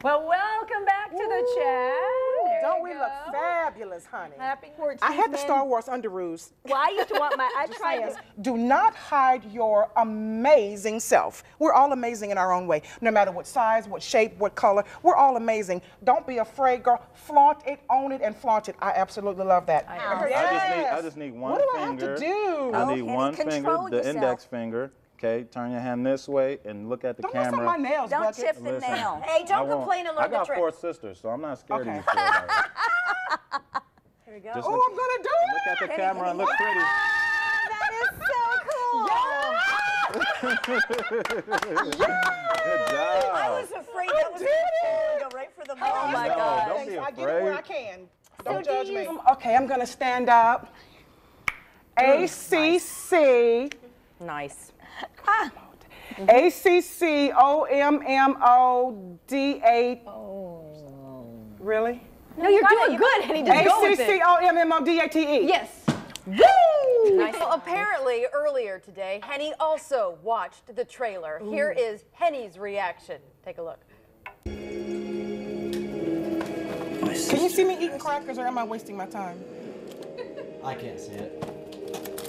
Well, welcome back to the chat. Don't we look fabulous, honey? Happy 14th. I had the Star Wars underoos. Well, I used to want my, I tried this. Do not hide your amazing self. We're all amazing in our own way. No matter what size, what shape, what color, we're all amazing. Don't be afraid, girl. Flaunt it, own it, and flaunt it. I absolutely love that. I just need one finger. What do I have to do? I need one finger, the index finger. Okay, turn your hand this way and look at the camera. Don't mess up my nails, Don't Bucket. tip the Listen, nail. Hey, don't complain and learn the I got trick. 4 sisters, so I'm not scared of you. Here we go. Just Oh, look, I'm gonna do it! look at the camera and look pretty. That is so cool. Good job. I was afraid that was going to go right for the mouth. Oh my No, God. don't be I get it where I afraid. can. Don't judge me. Okay, I'm gonna stand up. ACC. Nice. ACCOMMODA. Really? No, you're doing good, Henny. Just go with it. ACCOMMODATE. Yes. Woo! Nice. Well, apparently, earlier today, Henny also watched the trailer. Here is Henny's reaction. Take a look. Can you see me eating crackers or am I wasting my time? I can't see it.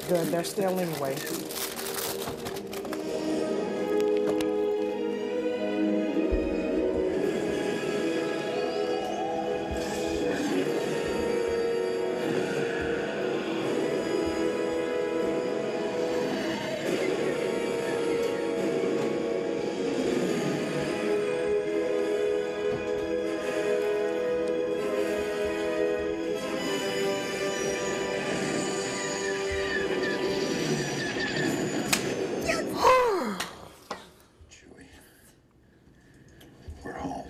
Good, they're still anyway. We're home.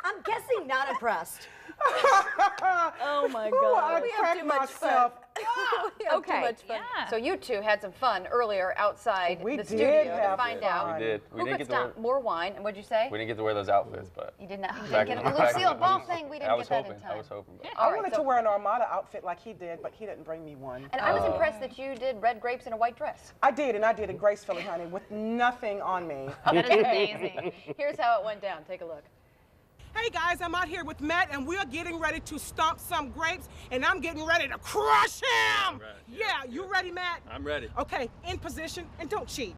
I'm guessing not impressed. Oh my God. We have too much fun. We have too much fun. yeah. So you two had some fun earlier outside We the did studio to have find fun. out We did. We who didn't could get to wear, stop more wine. And what'd you say? we didn't get to wear those outfits, but You did not. You back didn't in- get back Lucille in- Ball thing. We I didn't was get that hoping. in time. I was hoping. But. I All right, wanted so- to wear an Armada outfit like he did, but he didn't bring me one. And I was impressed that you did red grapes in a white dress. I did, and I did it gracefully, honey, with nothing on me. That is amazing. Here's how it went down. Take a look. Hey guys, I'm out here with Matt, and we're getting ready to stomp some grapes, and I'm getting ready to crush him! Right, Yeah, you ready, Matt? I'm ready. Okay, in position, and don't cheat.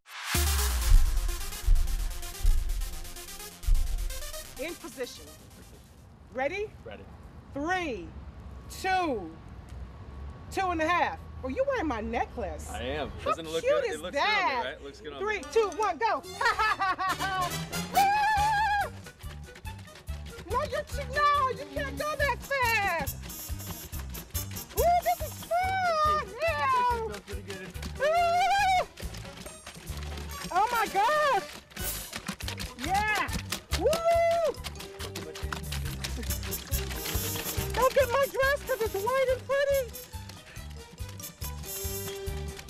In position. Ready? Ready. 3, 2, 2.5. Oh, you wearing my necklace. I am. How Doesn't it look cute good? is It looks that? good on me, right? Looks good on 3, me. 2, 1, go! No, you can't go that fast. Ooh, this is fun! Yeah. Feels pretty good. Ooh. Oh my gosh! Yeah! Woo! Don't get my dress because it's white and pretty.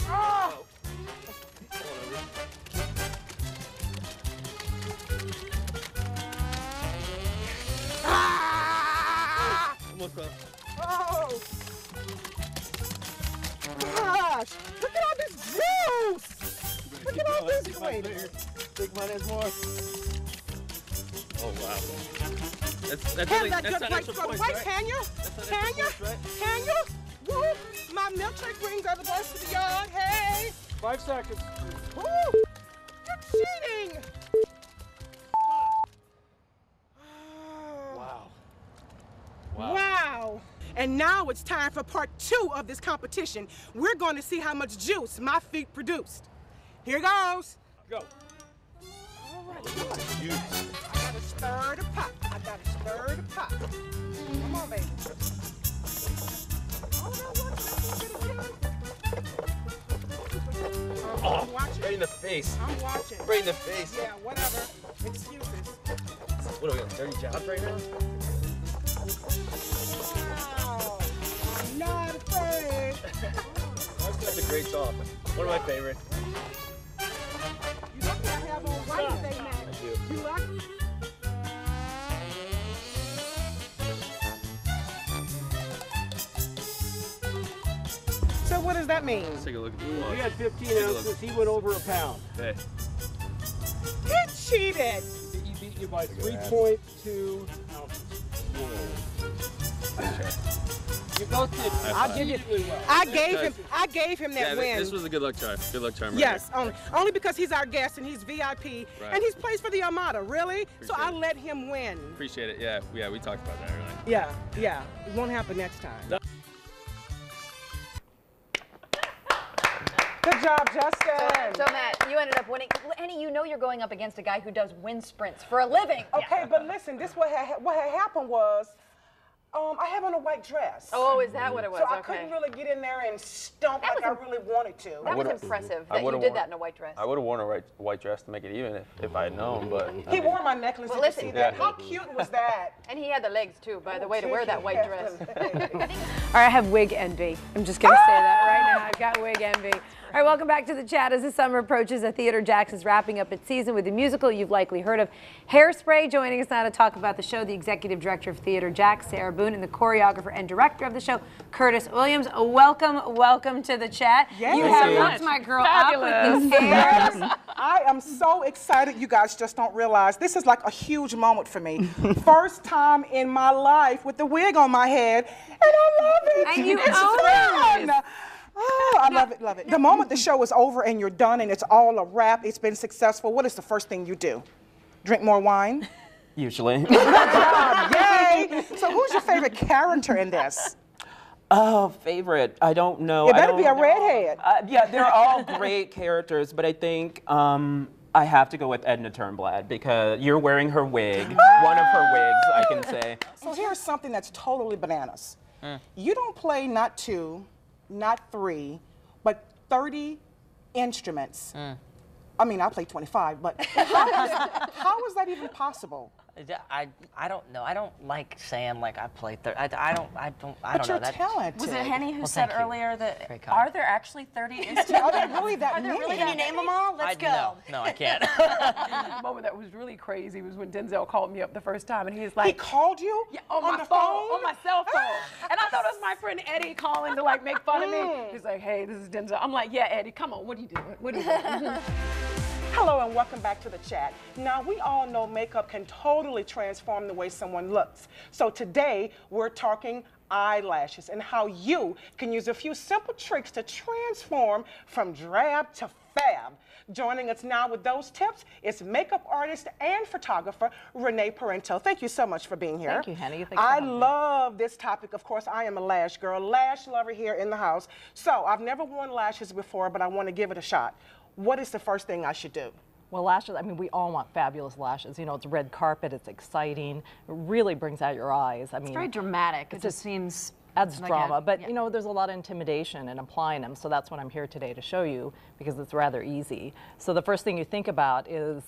Oh! Ah! Almost up. Oh! Gosh! Look at all this juice! Look at all this. Wait. Think mine has more. Oh wow. That's Have only, that that's good not break extra for the points, white, right? can you? That's not Can extra you? points, right? Can you? Woo! My milkshake brings other boys to the yard. Hey! 5 seconds. Woo! You're cheating! Wow. Wow. And now it's time for part 2 of this competition. We're going to see how much juice my feet produced. Here goes. Go. All right, good. I gotta stir the pot. I gotta stir the pot. Come on, baby. Oh, no, watch. I'm watching. Right in the face. I'm watching. Right in the face. Yeah, whatever. Excuses. What are we on? Dirty jobs right now? Wow. I'm not afraid. That's a great song. One of my favorites. You lucky I have on white today, man. I do. You lucky? So what does that mean? Let's take a look at the He vlog. had 15 ounces. He went over a pound. Hey. He cheated. He beat you by 3.2 ounces. You both did. I'll give you. really well. I gave him that Yeah, win. this was a good luck charm. Good luck charm. Right Yes, here. only because he's our guest and he's VIP Right. and he's plays for the Armada, really? So Appreciate I it. let him win. Appreciate it. Yeah, we talked about that earlier. Yeah. It won't happen next time. Good job, Justin. So Matt, you ended up winning. Henny, you know you're going up against a guy who does wind sprints for a living. Okay, but listen, what had happened was, I have on a white dress. Oh, is that what it was? So I Okay. couldn't really get in there and stomp like I really wanted to. That was impressive that you did that in a white dress. I would have worn a white dress to make it even if I had known, but He wore my necklace. Well, Did you listen, see that? yeah. How cute was that? And he had the legs too, by the way, to wear that white dress. All right, I have wig envy. I'm just going to say that right now. I've got wig envy. All right, welcome back to the chat. As the summer approaches, the Theater Jacks is wrapping up its season with a musical you've likely heard of, Hairspray. Joining us now to talk about the show, the executive director of Theater Jacks, Sarah Boone, and the choreographer and director of the show, Curtis Williams. Welcome to the chat. Yes. You have looked my girl up with this hair. I am so excited. You guys just don't realize this is like a huge moment for me. First time in my life with the wig on my head, and I love it. And you it's own fun. Oh, I love it. The moment the show is over and you're done and it's all a wrap, it's been successful, what is the first thing you do? Drink more wine? usually. Good job, yay! So who's your favorite character in this? Oh, favorite. I don't know. It better be a redhead. Yeah, they're all great characters, but I think I have to go with Edna Turnblad because you're wearing her wig, one of her wigs, I can say. So here's something that's totally bananas. You don't play not 2, not 3, but 30 instruments. I mean, I play 25, but how is that even possible? I don't know. I don't like saying like I play. I don't know. But you're talented. Was it Henny who Well, said thank you. earlier that Very kind. are there actually 30 instruments? Are there really that Are there many? really? Can you name them all? Let's go. No, I can't. The moment that was really crazy was when Denzel called me up the first time, and he was like, He called you? Yeah, on on my the phone, phone? on my cell phone. And I thought it was my friend Eddie calling to like make fun of me. He's like, hey, this is Denzel. I'm like, yeah, Eddie, come on, what are you doing? What are you doing? Hello and welcome back to the chat. Now, we all know makeup can totally transform the way someone looks. So today, we're talking eyelashes and how you can use a few simple tricks to transform from drab to fab. Joining us now with those tips is makeup artist and photographer Renee Parento. Thank you so much for being here. Thank you, Henny. Thanks for I having me. love this topic. Of course, I am a lash girl, lash lover here in the house. So I've never worn lashes before, but I want to give it a shot. What is the first thing I should do? Well, lashes, I mean, we all want fabulous lashes. You know, it's red carpet, it's exciting. It really brings out your eyes. I mean, It's very dramatic. It just seems adds like drama, but yeah. you know, there's a lot of intimidation in applying them, so that's what I'm here today to show you, because it's rather easy. So the first thing you think about is,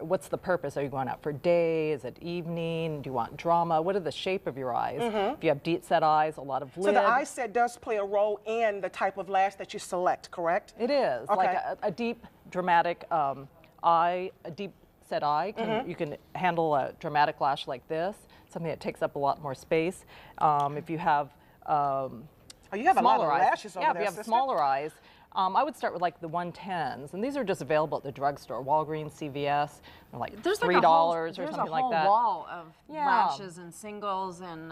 what's the purpose? Are you going out for day? Is it evening? Do you want drama? What are the shape of your eyes? If you have deep set eyes, a lot of lid. So the eye set does play a role in the type of lash that you select, correct? It is, Okay. like a deep, dramatic eye, a deep set eye. You can handle a dramatic lash like this, something that takes up a lot more space. If you have you have a lot of smaller eyes. lashes over yeah, there, if you have sister. smaller eyes, I would start with like the 110s, and these are just available at the drugstore, Walgreens, CVS. They're like There's $3 like or something like that. There's a whole wall of Yeah. lashes and singles and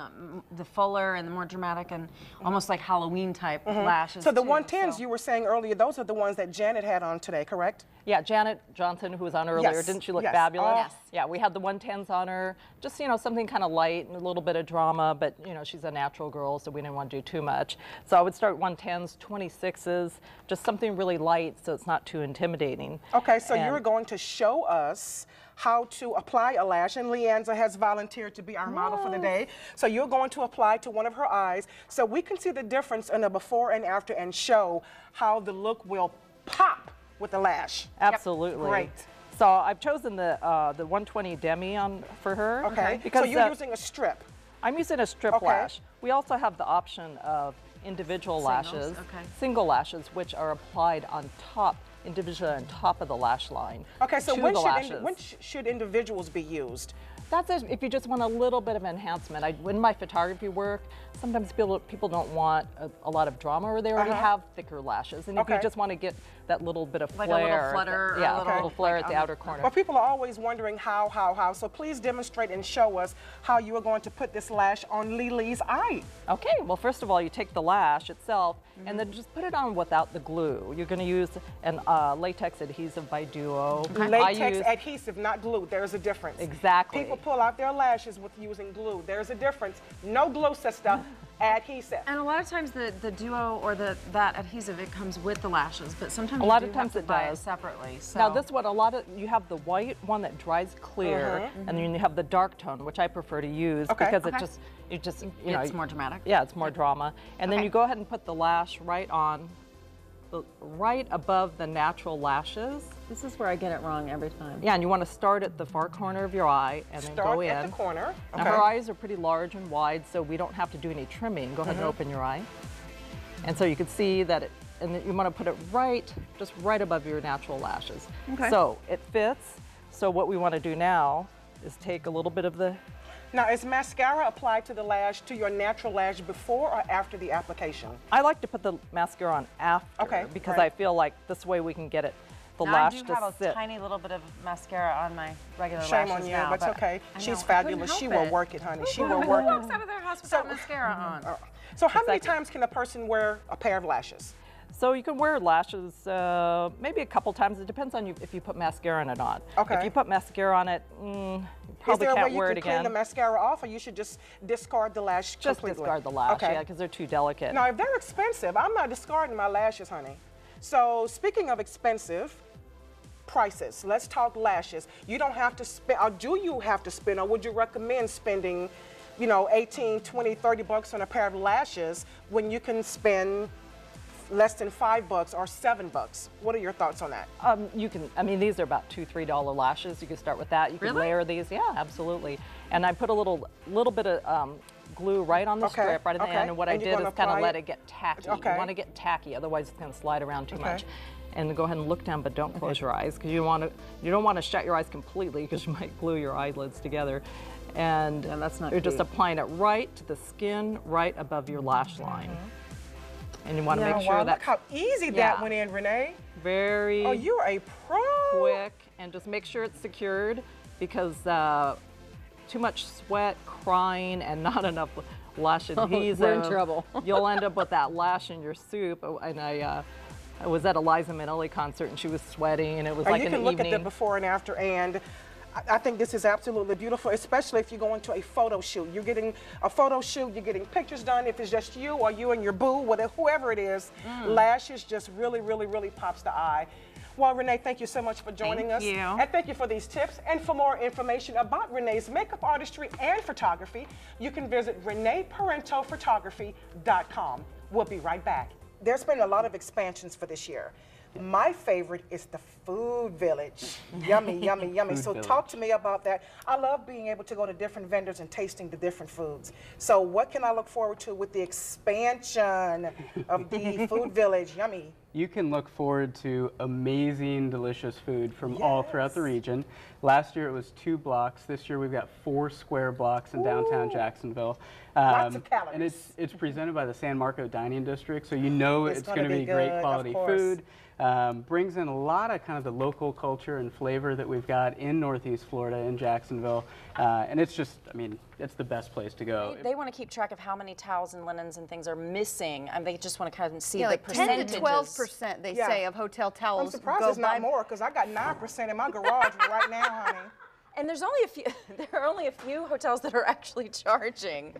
the fuller and the more dramatic and almost like Halloween type lashes. So the too, 110s so. you were saying earlier, those are the ones that Janet had on today, correct? Yeah, Janet Johnson, who was on earlier, Yes, didn't she look yes. fabulous? Oh. Yes. Yeah, we had the 110s on her, just, you know, something kind of light and a little bit of drama, but, you know, she's a natural girl, so we didn't want to do too much. So I would start 110s, 26s, just something really light so it's not too intimidating. Okay, so And- you're going to show us how to apply a lash, and Leanza has volunteered to be our model for the day. So you're going to apply to one of her eyes so we can see the difference in a before and after and show how the look will pop with the lash. Absolutely. Great. So I've chosen the 120 Demi for her. Okay, Because so you're using a strip. I'm using a strip Okay. lash. We also have the option of individual lashes, okay. single lashes, which are applied on top individually on top of the lash line. Okay, so to when the lashes. when should individuals be used? That's if you just want a little bit of enhancement. In my photography work, sometimes people don't want a lot of drama, or they already have thicker lashes. And if you just want to get that little bit of like flare, a little flutter, yeah, a little flare at the outer corner. Well, people are always wondering how. So please demonstrate and show us how you are going to put this lash on Lily's eye. Okay, well, first of all, you take the lash itself and then just put it on without the glue. You're going to use an latex adhesive by Duo. Latex adhesive, not glue. There's a difference. Exactly. People pull out their lashes with using glue. There's a difference. No glue, sister. Adhesive. And a lot of times the Duo or that adhesive, it comes with the lashes, but sometimes a lot of times it buy does it separately. So. Now this one, you have the white one that dries clear, and then you have the dark tone, which I prefer to use because it's more dramatic. Yeah, it's more drama. And then you go ahead and put the lash right above the natural lashes. This is where I get it wrong every time. Yeah, and you want to start at the far corner of your eye and then go in. Start at the corner. Okay. Now her eyes are pretty large and wide, so we don't have to do any trimming. Go ahead and open your eye. And so you can see that and then you want to put it just right above your natural lashes. Okay. So it fits. So what we want to do now is take a little bit of the... Now, is mascara applied to the lash, to your natural lash, before or after the application? I like to put the mascara on after because I feel like this way we can get the lash to sit. I do have a tiny little bit of mascara on my regular Shame lashes on you, now, but it's okay. She's fabulous. She will work it, honey. She will Who work walks it. out of their house without mascara on? So how many times can a person wear a pair of lashes? So you can wear lashes maybe a couple times. It depends on if you put mascara on it or not. Okay. If you put mascara on it, probably can't wear it again. Is there a way you can clean the mascara off, or you should just discard the lash completely? Just discard the lash, yeah, because they're too delicate. Now, if they're expensive, I'm not discarding my lashes, honey. So speaking of expensive, prices. Let's talk lashes. You don't have to spend, or do you have to spend, or would you recommend spending, 18, 20, 30 bucks on a pair of lashes when you can spend less than $5 or $7? What are your thoughts on that? These are about $2, $3 lashes. You can start with that. You can layer these. Yeah, absolutely. And I put a little bit of glue right on the strip, right at the end. And what I did is kind of let it get tacky. You want to get tacky, otherwise it's going to slide around too much. And go ahead and look down, but don't close your eyes, because you don't want to shut your eyes completely, because you might glue your eyelids together. And you're just applying it right to the skin, right above your lash line. And you want to make sure that... Look how easy that went in, Renee. Very... Oh, you're a pro. Quick, and just make sure it's secured, because too much sweat, crying, and not enough lash adhesive. We're in trouble. You'll end up with that lash in your soup. And I was at a Liza Minnelli concert, and she was sweating, and it was like an evening. You can look at the before and after, and I think this is absolutely beautiful, especially if you're going to a photo shoot. You're getting a photo shoot, you're getting pictures done. If it's just you or you and your boo, whoever it is, lashes just really, really, really pops the eye. Well, Renee, thank you so much for joining us. Thank you. And thank you for these tips. And for more information about Renee's makeup artistry and photography, you can visit ReneeParentophotography.com. We'll be right back. There's been a lot of expansions for this year. My favorite is the Food Village. Yummy, yummy, yummy. So talk to me about that. I love being able to go to different vendors and tasting the different foods. So what can I look forward to with the expansion of the Food Village? Yummy. You can look forward to amazing, delicious food from all throughout the region. Last year it was 2 blocks. This year we've got 4 square blocks in downtown Jacksonville. Lots of calories. And it's presented by the San Marco Dining District, so you know it's going to be great quality food. Brings in a lot of kind of the local culture and flavor that we've got in Northeast Florida, in Jacksonville. And it's just, it's the best place to go. They want to keep track of how many towels and linens and things are missing. They just want to kind of see the like percentages. 10 to 12% they say of hotel towels. I'm surprised it's not more, because I got 9% in my garage right now, honey. And there's only a few. There are only a few hotels that are actually charging.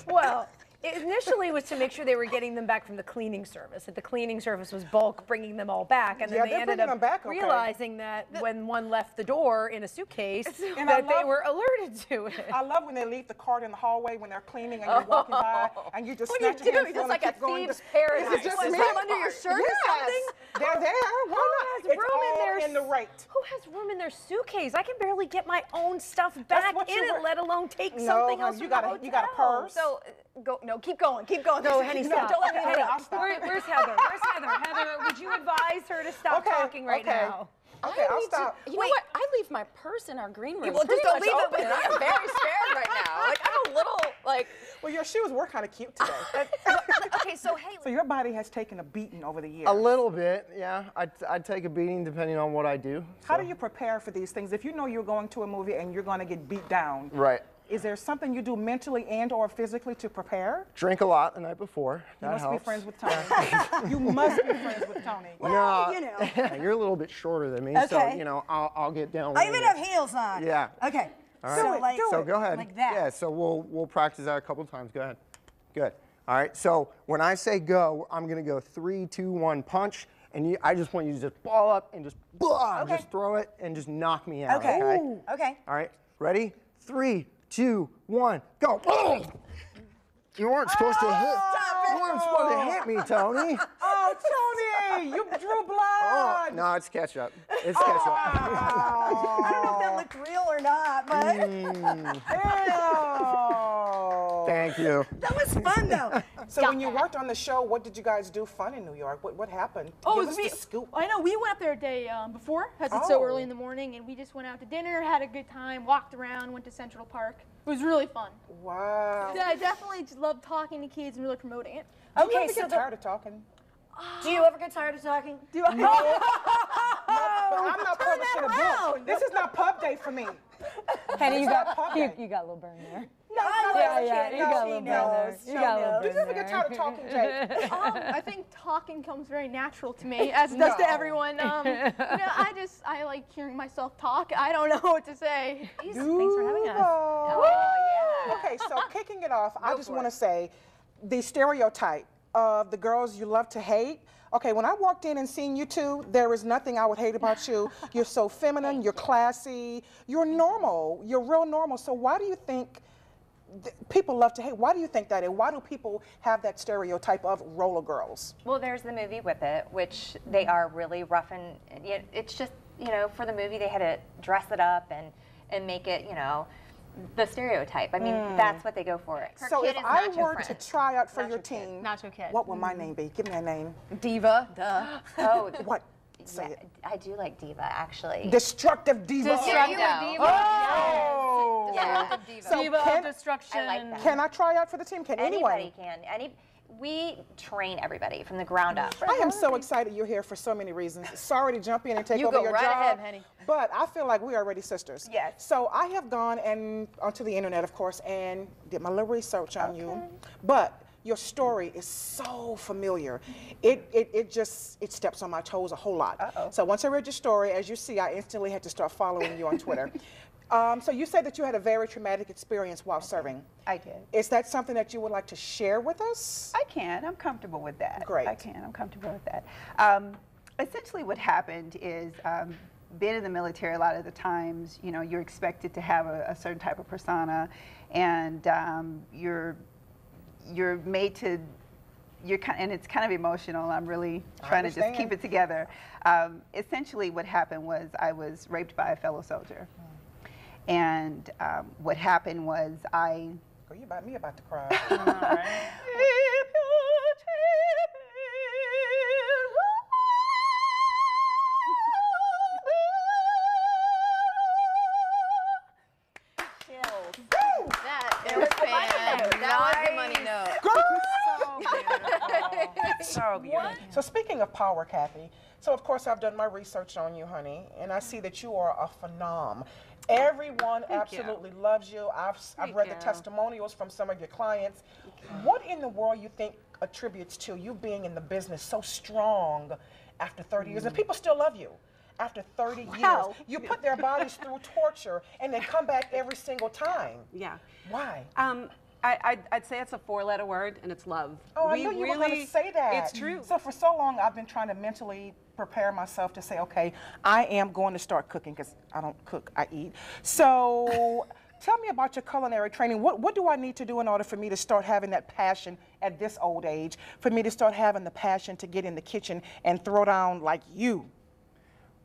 Well, initially it was to make sure they were getting them back from the cleaning service. That the cleaning service was bulk bringing them all back, and then they ended up realizing that when one left the door in a suitcase, that they were alerted to it. I love when they leave the cart in the hallway when they're cleaning and you're walking by, and you just snatch your handful. It's like a thieves' paradise. Is it under your shirt or something? They're there. Why not? Who has room in the rate. Who has room in their suitcase? I can barely get my own stuff back in it, let alone take something else from the hotel. You got a purse. So go. No, keep going. Keep going. No, Henny, stop. Don't let me Henny, interrupt. where's Heather? Where's Heather? Heather, would you advise her to stop talking right now? Okay, I'll stop. You know what? I leave my purse in our green room. Well, just don't leave it with me. I'm very scared right now. Like, I'm a little, like... Well, your shoes were kind of cute today. Okay, so Haley. So your body has taken a beating over the years. A little bit, yeah. I'd take a beating depending on what I do. How do you prepare for these things? If you know you're going to a movie and you're going to get beat down, Right. is there something you do mentally and or physically to prepare? Drink a lot the night before. You That must helps. be friends with Tony. You must be friends with Tony. No, you know. you're a little bit shorter than me, so Okay. you know I'll get down. I with even it. have heels on. Yeah. Okay. All right. So, like, So go ahead. Like that. Yeah. So we'll practice that a couple times. Go ahead. Good. All right. So when I say go, I'm gonna go 3, 2, 1, punch, and I just want you to just ball up and just blah, just throw it and just knock me out. Okay. Okay. Ooh. Okay. All right. Ready? 3, 2, 1, go. Boom! You weren't supposed to hit. You weren't supposed to hit me, Tony. Oh, Tony, you drew blood. Oh, no, it's ketchup. It's ketchup. I don't know if that looked real or not, but Thank you. that was fun though. So when you worked on the show, what did you guys do fun in New York? What happened? Oh, Give us the scoop. I know. We went up there a day before, because it's so early in the morning, and we just went out to dinner, had a good time, walked around, went to Central Park. It was really fun. Wow. Yeah, I definitely just love talking to kids and really promoting it. Do you ever get tired of talking? Do you ever get tired of talking? Do I? No. But I'm not publishing a book. This is not pub day for me. Henny, you It's got not pub day. you got a little burn there. No, Yeah, you got a little burn there. You got a little Do burn you ever get tired of talking, Jake? I think talking comes very natural to me, as it does to everyone. You know, I like hearing myself talk. I don't know what to say. Thanks for having us. Okay, so kicking it off, I just want to say the stereotype of the girls you love to hate. Okay, when I walked in and seen you two, there is nothing I would hate about you. You're so feminine, you're classy, you're normal, you're real normal. So why do you think people love to hate? Why do you think that is? Why do people have that stereotype of roller girls? Well, there's the movie with it, which they are really rough, and it's just, you know, for the movie they had to dress it up and make it, you know, the stereotype. I mean, that's what they go for. So if I were to try out for your team, Nacho Kid. what would my name be? Give me a name. Diva. Duh. Oh, What? yeah, I do like Diva, actually. Destructive diva. Destructive Diva. Oh! Yeah. So Diva can, of destruction. I like that. can I try out for the team? Can Anybody anyone? can. We train everybody from the ground up. I am so excited you're here for so many reasons. Sorry to jump in and take You over go your right job, ahead, Henny. but I feel like we are already sisters. Yes. So I have gone and onto the internet, of course, and did my little research on you. But your story is so familiar. It steps on my toes a whole lot. So once I read your story, as you see, I instantly had to start following you on Twitter. So you said that you had a very traumatic experience while serving. I did. Is that something that you would like to share with us? I can. I'm comfortable with that. Great. I can. I'm comfortable with that. Essentially what happened is being in the military, a lot of the times, you know, you're expected to have a certain type of persona, and you're made to, and it's kind of emotional. I'm really trying to just keep it together. Essentially what happened was I was raped by a fellow soldier. And what happened was Girl, you about me about to cry. That was the money note. So beautiful. So speaking of power, Kathy, so of course I've done my research on you, honey, and I see that you are a phenom. Everyone absolutely loves you. I've read the testimonials from some of your clients. What in the world you think attributes to you being in the business so strong after 30 years, and people still love you? After 30 years, you put their bodies through torture and they come back every single time. Yeah. Why? I'd say it's a 4-letter word, and it's love. Oh, I knew you were going to say that. It's true. So for so long, I've been trying to mentally prepare myself to say, okay, I am going to start cooking, because I don't cook, I eat. So tell me about your culinary training. What do I need to do in order for me to start having that passion at this old age, for me to start having the passion to get in the kitchen and throw down like you?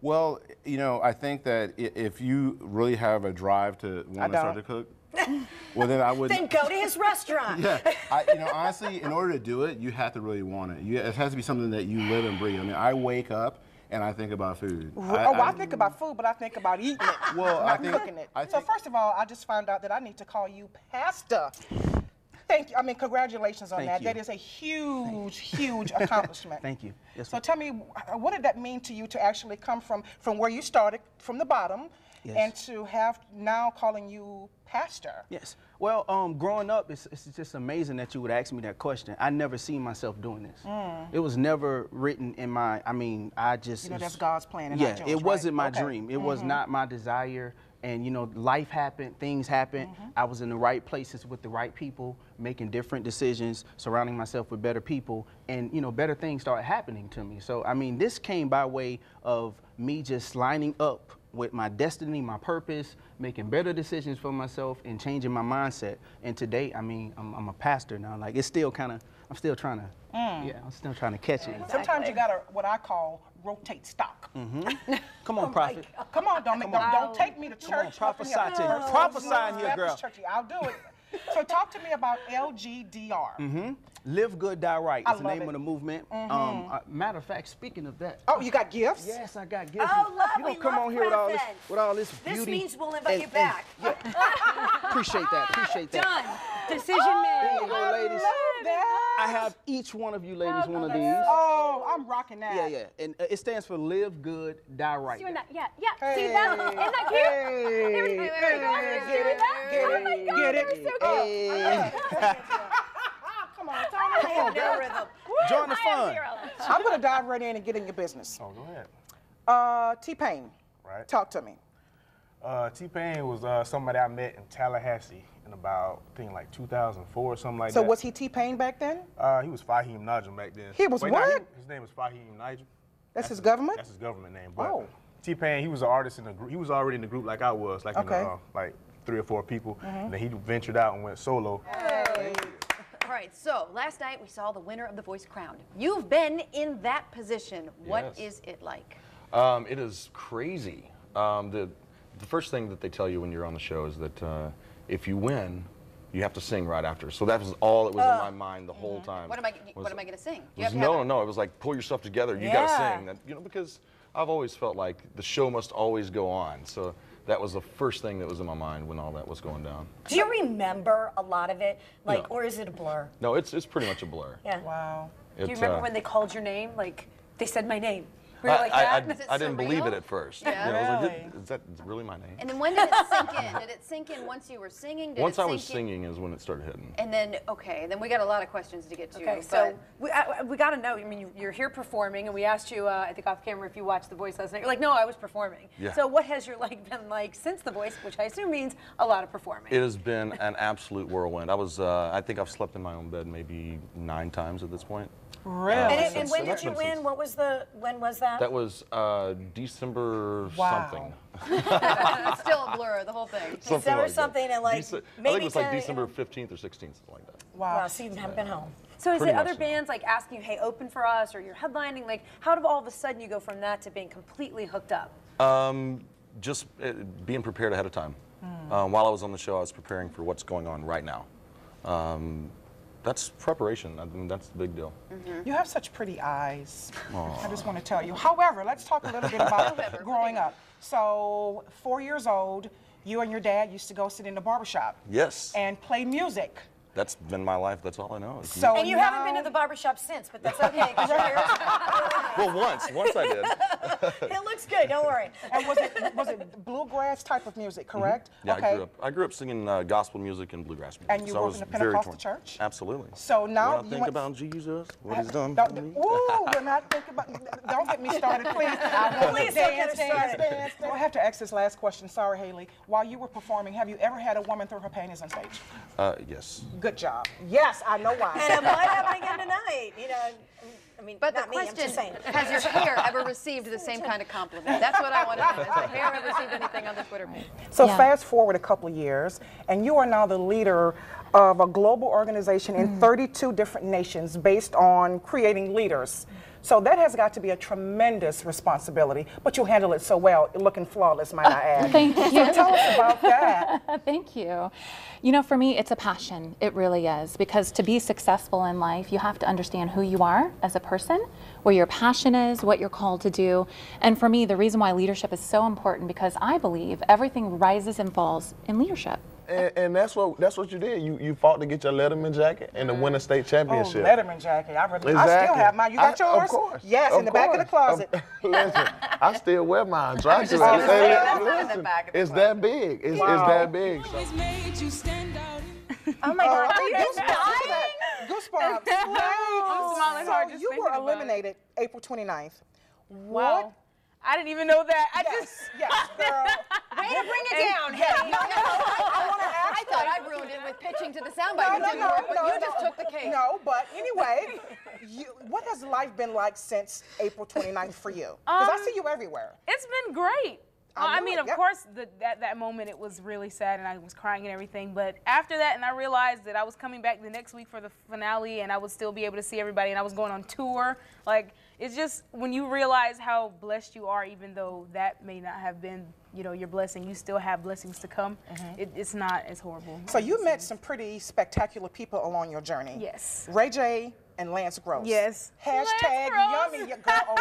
Well, you know, I think that if you really have a drive to want to start to cook, well, then I would. Then go to his restaurant. Yeah, you know, honestly, in order to do it, you have to really want it. It has to be something that you live and breathe. I mean, I wake up and I think about food. I think about food, but I think about eating it, well, not cooking it. So first of all, I just found out that I need to call you Pastor. Thank you. I mean, congratulations on that. You. That is a huge, huge accomplishment. Thank you. Yes, so tell me, what did that mean to you to actually come from where you started, from the bottom, and to have now calling you Pastor? Yes. Well, growing up, it's just amazing that you would ask me that question. I never seen myself doing this. It was never written in my, I mean, I just... You know, that's God's plan and yeah, not yours, it wasn't my okay. dream. It was not my desire. And, you know, life happened, things happened. I was in the right places with the right people, making different decisions, surrounding myself with better people, and, you know, better things started happening to me. So, I mean, this came by way of me just lining up with my destiny, my purpose, making better decisions for myself, and changing my mindset. And today, I mean, I'm a pastor now. Like, it's still kind of, I'm still trying to, yeah, I'm still trying to catch it. Sometimes you gotta, what I call, rotate stock. Come on, prophet. Come on, don't take me to church. Come on, prophesy to you. Prophesy in here, girl. I'll do it. So talk to me about LGDR. Live Good, Die Right is the love name it. of the movement. Matter of fact, speaking of that. Oh, you got gifts? Yes, I got gifts. Oh, love, you don't come on here with all this beauty. This means we'll invite you back. Appreciate that, appreciate that. Done. Decision made. There you go, ladies. I have each one of you ladies one of these. Oh, I'm rocking that. Yeah, yeah. And it stands for Live Good, Die Right. Doing that, yeah. Hey. See that? Isn't that cute? Hey. Get it. So cute. Come on, Tony. Join the fun. I'm going to dive right in and get in your business. Oh, go ahead. T-Pain. Right. Talk to me. T-Pain was somebody I met in Tallahassee in about, I think, like 2004 or something like that. So was he T-Pain back then? He was Fahim Najm back then. He was Wait, what? No, his name was Fahim Najm. That's his government? That's his government name. But T-Pain, he was an artist in the group. He was already in the group like I was, like in like 3 or 4 people. And then he ventured out and went solo. Hey. All right, so last night we saw the winner of The Voice crowned. You've been in that position. What is it like? It is crazy. The first thing that they tell you when you're on the show is that if you win, you have to sing right after. So that was all that was in my mind the whole time. What am I going to sing? No. It was like, pull yourself together. You got to sing. That, you know, because I've always felt like the show must always go on. So that was the first thing that was in my mind when all that was going down. Do you remember a lot of it, like, No. or is it a blur? No, it's pretty much a blur. Yeah. Wow. Do you remember when they called your name? Like, they said my name. Were you like I that? I didn't believe it at first. Yeah. You know, I was like, is that really my name? And then when did it sink in? Did it sink in once you were singing? Once I was singing is when it started hitting. And then, then we got a lot of questions to get to. Okay, so we got to know. I mean, you're here performing, and we asked you, I think off camera, if you watched The Voice last night. You're like, no, I was performing. Yeah. So what has your life been like since The Voice, which I assume means a lot of performing? It has been an absolute whirlwind. I think I've slept in my own bed maybe 9 times at this point. Really? And when did you win? When was that? That was December something. It's still a blur, the whole thing. December something, and like I think maybe it was like December 15th or 16th, something like that. Wow, so you haven't been home. So is Pretty it much other so. bands like asking you, hey, open for us, or you're headlining? Like, how did all of a sudden you go from that to being completely hooked up? Just being prepared ahead of time. While I was on the show, I was preparing for what's going on right now. That's preparation. I mean, that's the big deal. You have such pretty eyes. Aw. I just want to tell you. However, let's talk a little bit about growing up. So, 4 years old, you and your dad used to go sit in the barbershop Yes. and play music. That's been my life. That's all I know. So and you haven't been to the barbershop since, but that's okay. 'Cause your hair's well, once I did. it looks good. Don't worry. And was it bluegrass type of music, correct? Yeah, Okay. I grew up singing gospel music and bluegrass music. And you so I grew up was in a very Pentecostal torn. church? Absolutely. So now when I you think went- about Jesus, what he's done Don't, for me. ooh, we're not thinking about. Don't get me started, please. Please don't get us started. So I have to ask this last question. Sorry, Haley. While you were performing, have you ever had a woman throw her panties on stage? Yes. Good job. Yes, I know why. And it might happen again tonight. You know, I mean, But not the me, I'm question, just saying. has your hair ever received the same kind of compliment? That's what I want to know. Has the hair ever received anything on the Twitter page? So fast forward a couple of years, and you are now the leader of a global organization in 32 different nations based on creating leaders. So that has got to be a tremendous responsibility, but you'll handle it so well, looking flawless, might I add. Thank you. So tell us about that. Thank you. You know, for me, it's a passion. It really is. Because to be successful in life, you have to understand who you are as a person, where your passion is, what you're called to do. And for me, the reason why leadership is so important, because I believe everything rises and falls in leadership. And that's what you did. You fought to get your Letterman jacket and to win a state championship. Oh, Letterman jacket. I still Exactly. have mine. You got yours? Of course. Yes, in the back of the closet. Listen, I still wear mine. Try to. Listen, it's that big. It's that big. So. Oh my God. Goosebumps. I'm smiling hard just you thinking were about eliminated April 29th. Wow. I didn't even know that. Yes, girl. Way to bring it down, Henny. I thought I ruined it with pitching to the soundbite. It didn't work, but you just took the cake. No, but anyway, what has life been like since April 29th for you? Because I see you everywhere. It's been great. I mean, of Yep. course, that moment, it was really sad, and I was crying and everything. But after that, and I realized that I was coming back the next week for the finale, and I would still be able to see everybody, and I was going on tour. Like, it's just when you realize how blessed you are, even though that may not have been, you know, your blessing, you still have blessings to come. It's not as horrible. So you met some pretty spectacular people along your journey. Yes. Ray J and Lance Gross. Yes. Hashtag yummy, girl, okay.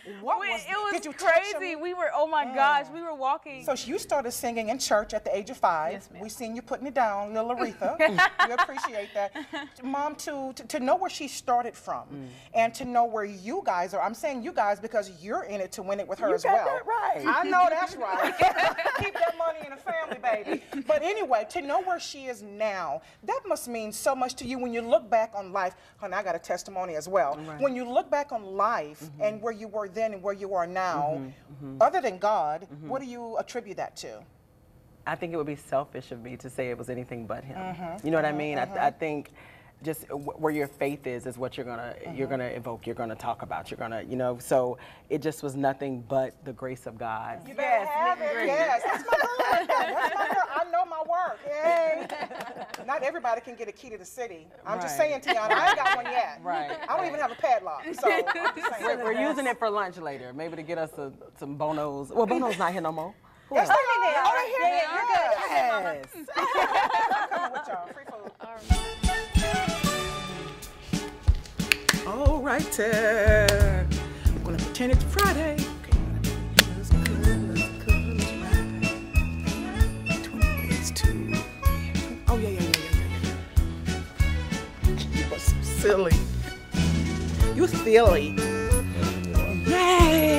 It was crazy. We were, oh my gosh, we were walking. So you started singing in church at the age of 5. Yes, ma'am. We seen you putting it down, little Aretha. We appreciate that. Mom, to know where she started from and to know where you guys are. I'm saying you guys because you're in it to win it with her as well. That right. I know that's right. Keep that money in the family, baby. But anyway, to know where she is now, that must mean so much to you when you look back on life. Honey, I got a testimony as well. Right. When you look back on life and where you were then and where you are now, other than God, what do you attribute that to? I think it would be selfish of me to say it was anything but him. You know what I mean? I think just where your faith is what you're gonna evoke, you're gonna talk about, you're gonna, you know. So it just was nothing but the grace of God. You better have it. Yes, that's my girl. That's my girl. I know my work. Yay. Not everybody can get a key to the city. I'm just saying, Tiana, I ain't got one yet. Right. I don't even have a padlock. So I'm just saying. We're using it for lunch later, maybe to get us some Bonos. Well, Bono's not here no more. Yes, they are. Oh, they're here. Yes. I'm coming with y'all. Free food. All right. I'm going to pretend it's Friday. Okay. Let's cook. 20 ways to... Oh, yeah. You are so silly. You silly. Yay!